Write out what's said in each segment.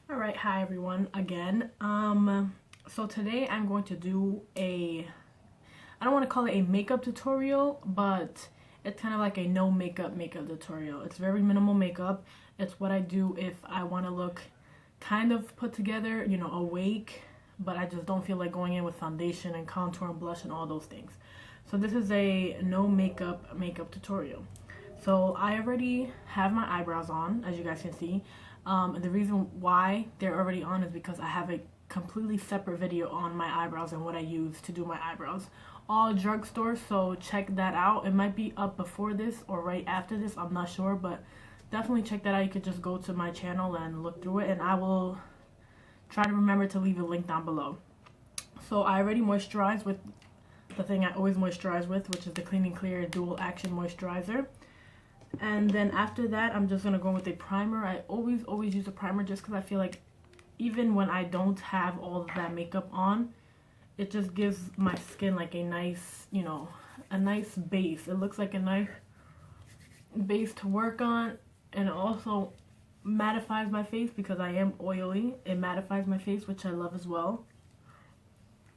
All right, hi everyone again. So today I'm going to do I don't want to call it a makeup tutorial, but it's kind of like a no makeup tutorial. It's very minimal makeup. It's what I do if I want to look kind of put together, awake, but I just don't feel like going in with foundation and contour and blush and all those things. So this is a no makeup tutorial. So I already have my eyebrows on, as you guys can see. And the reason why they're already on is because I have a completely separate video on my eyebrows and what I use to do my eyebrows. All drugstore, so check that out. It might be up before this or right after this, I'm not sure, but definitely check that out. You could just go to my channel and look through it, and I will try to remember to leave a link down below. So I already moisturized with the thing I always moisturize with, which is the Clean and Clear Dual Action Moisturizer. And then after that, I'm just going to go with a primer. I always use a primer just because I feel like even when I don't have all of that makeup on, it just gives my skin like a nice, a nice base. It looks like a nice base to work on, and it also mattifies my face because I am oily. It mattifies my face, which I love as well.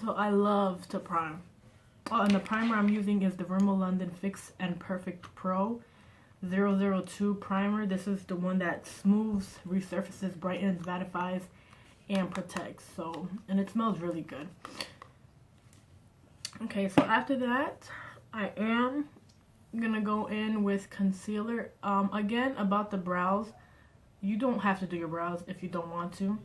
So I love to prime. Oh, and the primer I'm using is the Rimmel London Fix and Perfect Pro 002 primer. This is the one that smooths, resurfaces, brightens, mattifies, and protects. So, and it smells really good. Okay, so after that, I am gonna go in with concealer. Again, about the brows, you don't have to do your brows if you don't want to.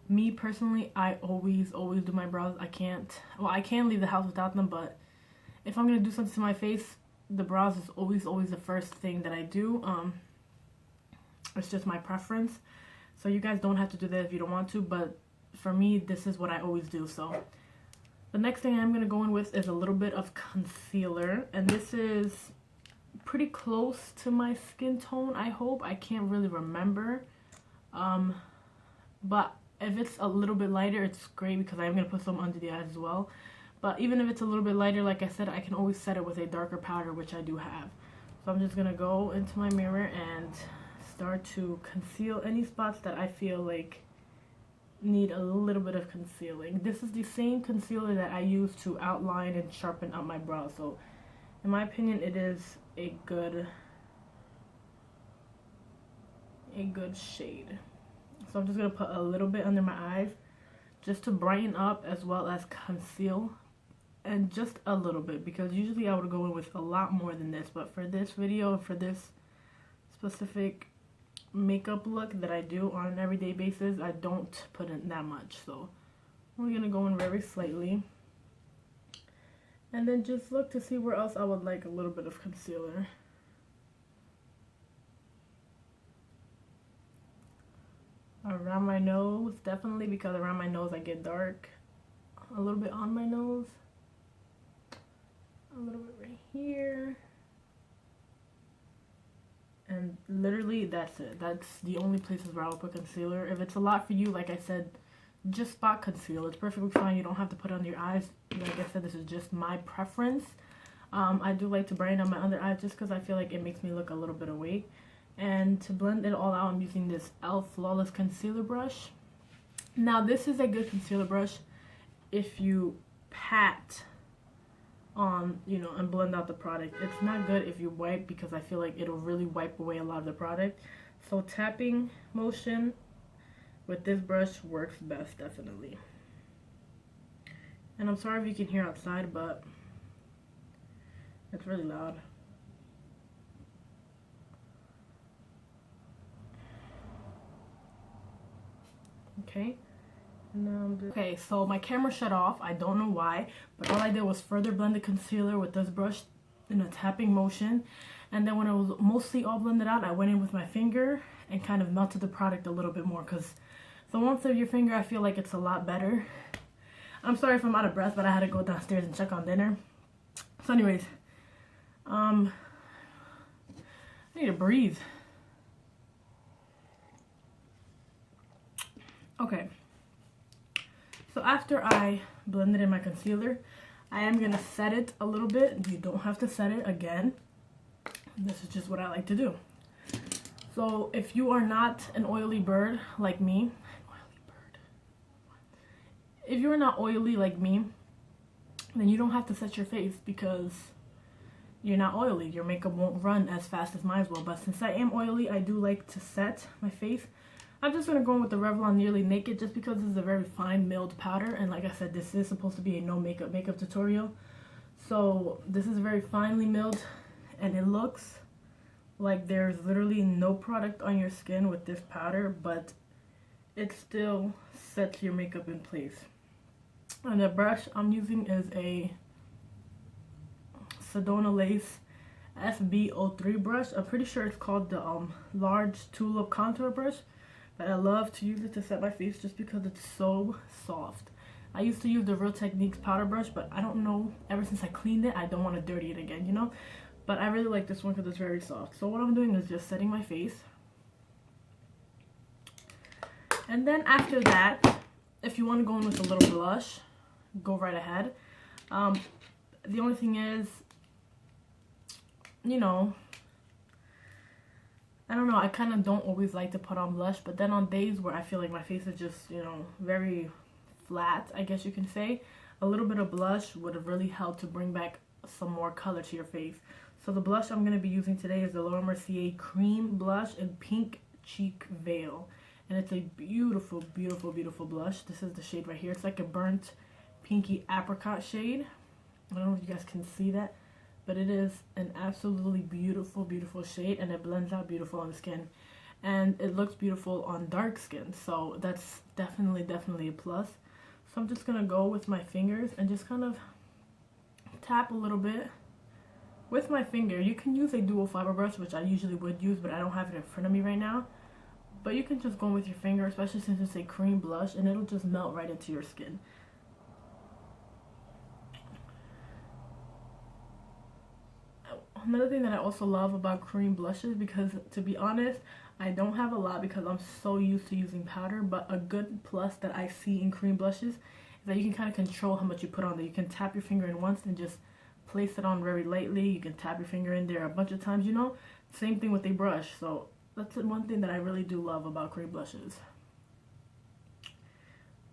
Me personally, I always do my brows. I can leave the house without them, but if I'm gonna do something to my face, the brows is always the first thing that I do. It's just my preference. So you guys don't have to do that if you don't want to, but for me, this is what I always do. So the next thing I'm going to go in with is a little bit of concealer, and this is pretty close to my skin tone, I hope. I can't really remember. But if it's a little bit lighter, it's great because I'm going to put some under the eyes as well. But even if it's a little bit lighter, like I said, I can always set it with a darker powder, which I do have. So I'm just going to go into my mirror and start to conceal any spots that I feel like need a little bit of concealing. This is the same concealer that I use to outline and sharpen up my brows. So in my opinion, it is a good shade. So I'm just going to put a little bit under my eyes just to brighten up as well as conceal. And just a little bit, because usually I would go in with a lot more than this, but for this video, for this specific makeup look that I do on an everyday basis, I don't put in that much. So we're gonna go in very slightly, and then just look to see where else I would like a little bit of concealer. Around my nose, definitely, because around my nose I get dark. A little bit on my nose. A little bit right here, and literally that's it. That's the only places where I will put concealer. If it's a lot for you, like I said, just spot conceal. It's perfectly fine. You don't have to put it under your eyes. Like I said, this is just my preference. I do like to brighten up my under eyes just because I feel like it makes me look a little bit awake. And to blend it all out, I'm using this e.l.f. Flawless Concealer Brush. Now this is a good concealer brush if you pat on, and blend out the product. It's not good if you wipe, because I feel like it'll really wipe away a lot of the product. So tapping motion with this brush works best, definitely. And I'm sorry if you can hear outside, but it's really loud. Okay. Okay, so my camera shut off. I don't know why, but all I did was further blend the concealer with this brush in a tapping motion, and then when it was mostly all blended out, I went in with my finger and kind of melted the product a little bit more, because the warmth of your finger, I feel like it's a lot better. I'm sorry if I'm out of breath, but I had to go downstairs and check on dinner. So anyways, I need to breathe. Okay. So after I blended in my concealer, I am going to set it a little bit. You don't have to set it again. This is just what I like to do. So if you are not an oily bird like me, if you're not oily like me, then you don't have to set your face because you're not oily. Your makeup won't run as fast as mine will. But since I am oily, I do like to set my face. I'm just going to go in with the Revlon Nearly Naked just because this is a very fine milled powder. And like I said, this is supposed to be a no makeup tutorial. So this is very finely milled and it looks like there's literally no product on your skin with this powder, but it still sets your makeup in place. And the brush I'm using is a Sedona Lace SB03 brush. I'm pretty sure it's called the large tulip contour brush, but I love to use it to set my face just because it's so soft. I used to use the Real Techniques powder brush, but I don't know, ever since I cleaned it, I don't want to dirty it again, you know? But I really like this one because it's very soft. So what I'm doing is just setting my face. And then after that, if you want to go in with a little blush, go right ahead. The only thing is, you know, I don't know, I kind of don't always like to put on blush, but then on days where I feel like my face is just, you know, very flat, I guess you can say, a little bit of blush would have really helped to bring back some more color to your face. So the blush I'm going to be using today is the Laura Mercier Cream Blush in Pink Cheek Veil. And it's a beautiful, beautiful, beautiful blush. This is the shade right here. It's like a burnt pinky apricot shade. I don't know if you guys can see that, but it is an absolutely beautiful, beautiful shade, and it blends out beautiful on the skin. And it looks beautiful on dark skin, so that's definitely a plus. So I'm just going to go with my fingers and just kind of tap a little bit with my finger. You can use a dual fiber brush, which I usually would use, but I don't have it in front of me right now. But you can just go with your finger, especially since it's a cream blush, and it'll just melt right into your skin. Another thing that I also love about cream blushes, because to be honest, I don't have a lot because I'm so used to using powder, but a good plus that I see in cream blushes is that you can kind of control how much you put on there. You can tap your finger in once and just place it on very lightly. You can tap your finger in there a bunch of times, you know. Same thing with a brush. So that's one thing that I really do love about cream blushes.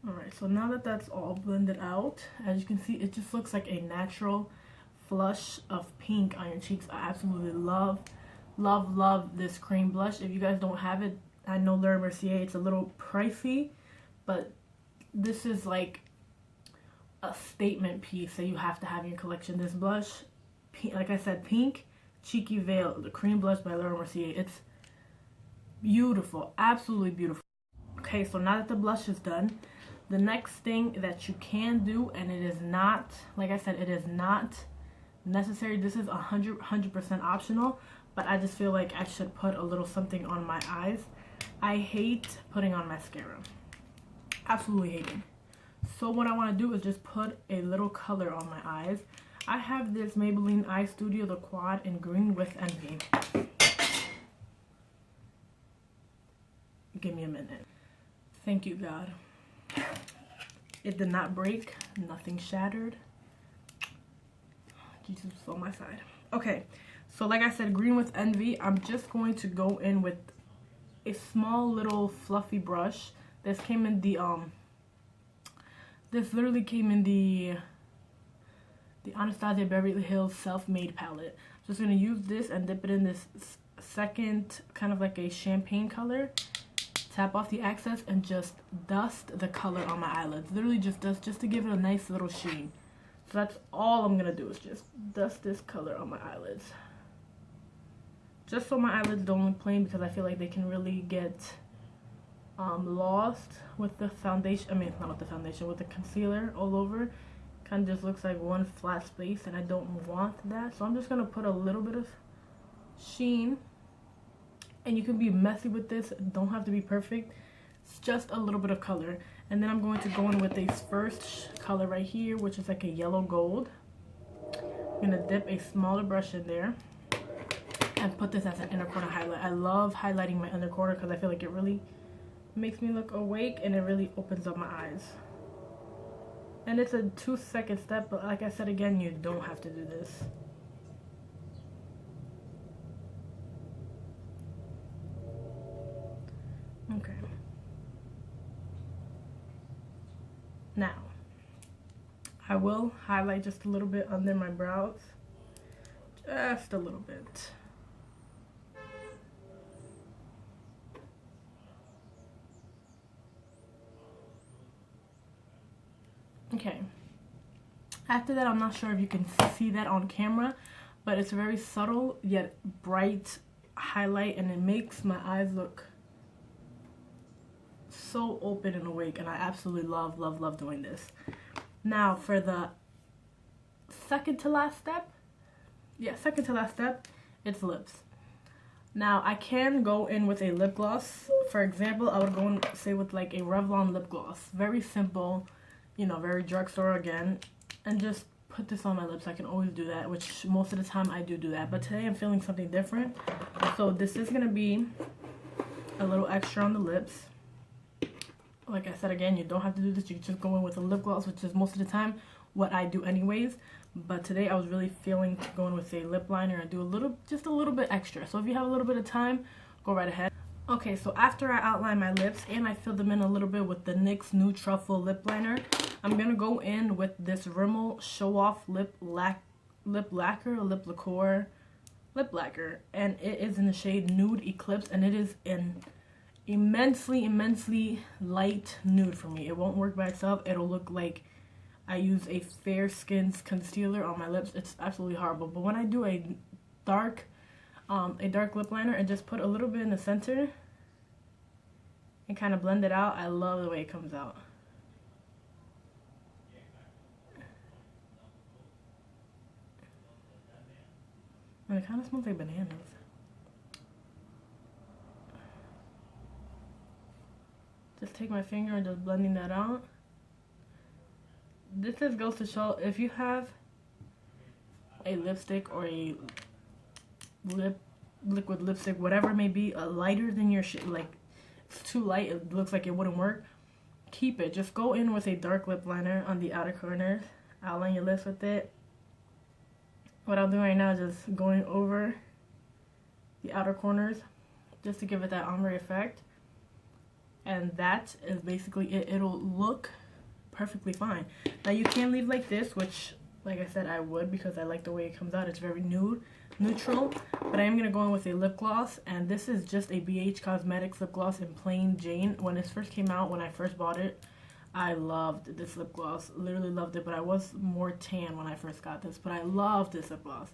Alright, so now that that's all blended out, as you can see, it just looks like a natural flush of pink on your cheeks. I absolutely love this cream blush. If you guys don't have it, I know Laura Mercier, it's a little pricey, but this is like a statement piece that you have to have in your collection. This blush, like I said, Pink Cheeky Veil, the cream blush by Laura Mercier. It's beautiful, absolutely beautiful. Okay, so now that the blush is done, the next thing that you can do, and it is not, like I said, it is not necessary. This is 100% optional, but I just feel like I should put a little something on my eyes. I hate putting on mascara. Absolutely hate it. So what I want to do is just put a little color on my eyes. I have this Maybelline Eye Studio, the Quad in Green with Envy. Give me a minute. Thank you, God. It did not break. Nothing shattered. Jesus was on my side. Okay, so like I said, Green with Envy. I'm just going to go in with a small little fluffy brush. This came in the this literally came in the Anastasia Beverly Hills Self-Made palette. Just gonna use this and dip it in this second kind of like a champagne color. Tap off the excess and just dust the color on my eyelids. Literally just dust, just to give it a nice little sheen. So that's all I'm gonna do, is just dust this color on my eyelids. Just so my eyelids don't look plain, because I feel like they can really get lost with the foundation. I mean, not with the foundation, with the concealer all over. Kind of just looks like one flat space, and I don't want that. So I'm just gonna put a little bit of sheen. And you can be messy with this, don't have to be perfect. It's just a little bit of color. And then I'm going to go in with this first color right here, which is like a yellow gold. I'm gonna dip a smaller brush in there and put this as an inner corner highlight. I love highlighting my inner corner because I feel like it really makes me look awake and it really opens up my eyes. And it's a 2-second step, but like I said again, you don't have to do this. Okay. Now, I will highlight just a little bit under my brows. Just a little bit. Okay. After that, I'm not sure if you can see that on camera, but it's a very subtle yet bright highlight, and it makes my eyes look so open and awake, and I absolutely love doing this. Now for the second to last step, it's lips. Now I can go in with a lip gloss. For example, I would go in, say, with like a Revlon lip gloss. Very simple, you know, very drugstore again, and just put this on my lips. I can always do that, which most of the time I do that, but today I'm feeling something different. So this is gonna be a little extra on the lips. Like I said, again, you don't have to do this. You can just go in with a lip gloss, which is most of the time what I do anyways. But today I was really feeling going with a lip liner and do just a little bit extra. So if you have a little bit of time, go right ahead. Okay, so after I outline my lips and I fill them in a little bit with the NYX New Truffle lip liner, I'm gonna go in with this Rimmel Show Off lip lacquer, and it is in the shade Nude Eclipse, and it is an immensely light nude for me. It won't work by itself. It'll look like I use a Fair Skins concealer on my lips. It's absolutely horrible. But when I do a dark lip liner and just put a little bit in the center and kind of blend it out, I love the way it comes out. And it kind of smells like bananas. Just take my finger and just blending that out. This just goes to show, if you have a lipstick or a liquid lipstick, whatever it may be, lighter than your like it's too light, it looks like it wouldn't work, keep it. Just go in with a dark lip liner on the outer corners, outline your lips with it. What I'm doing right now is just going over the outer corners just to give it that ombre effect. And that is basically it. It'll look perfectly fine. Now you can leave like this, which, like I said, I would, because I like the way it comes out. It's very neutral. But I am going to go in with a lip gloss, and this is just a BH Cosmetics lip gloss in Plain Jane. When this first came out, when I first bought it, I loved this lip gloss. Literally loved it, but I was more tan when I first got this. But I love this lip gloss.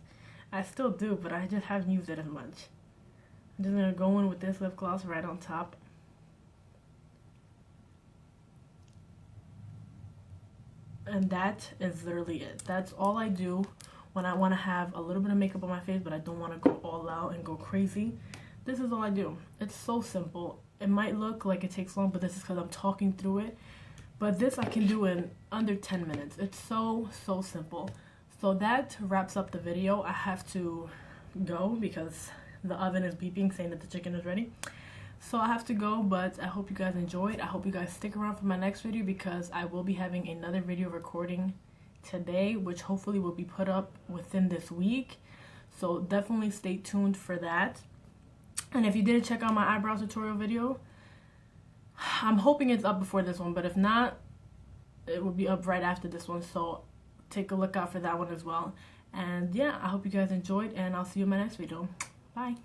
I still do, but I just haven't used it as much. I'm just going to go in with this lip gloss right on top. And that is literally it. That's all I do when I want to have a little bit of makeup on my face, but I don't want to go all out and go crazy. This is all I do. It's so simple. It might look like it takes long, but this is because I'm talking through it. But this I can do in under 10 minutes. It's so simple. So that wraps up the video. I have to go because the oven is beeping saying that the chicken is ready. So I have to go, but I hope you guys enjoyed. I hope you guys stick around for my next video, because I will be having another video recording today, which hopefully will be put up within this week. So definitely stay tuned for that. And if you didn't check out my eyebrow tutorial video, I'm hoping it's up before this one, but if not, it will be up right after this one. So take a look out for that one as well. And yeah, I hope you guys enjoyed, and I'll see you in my next video. Bye.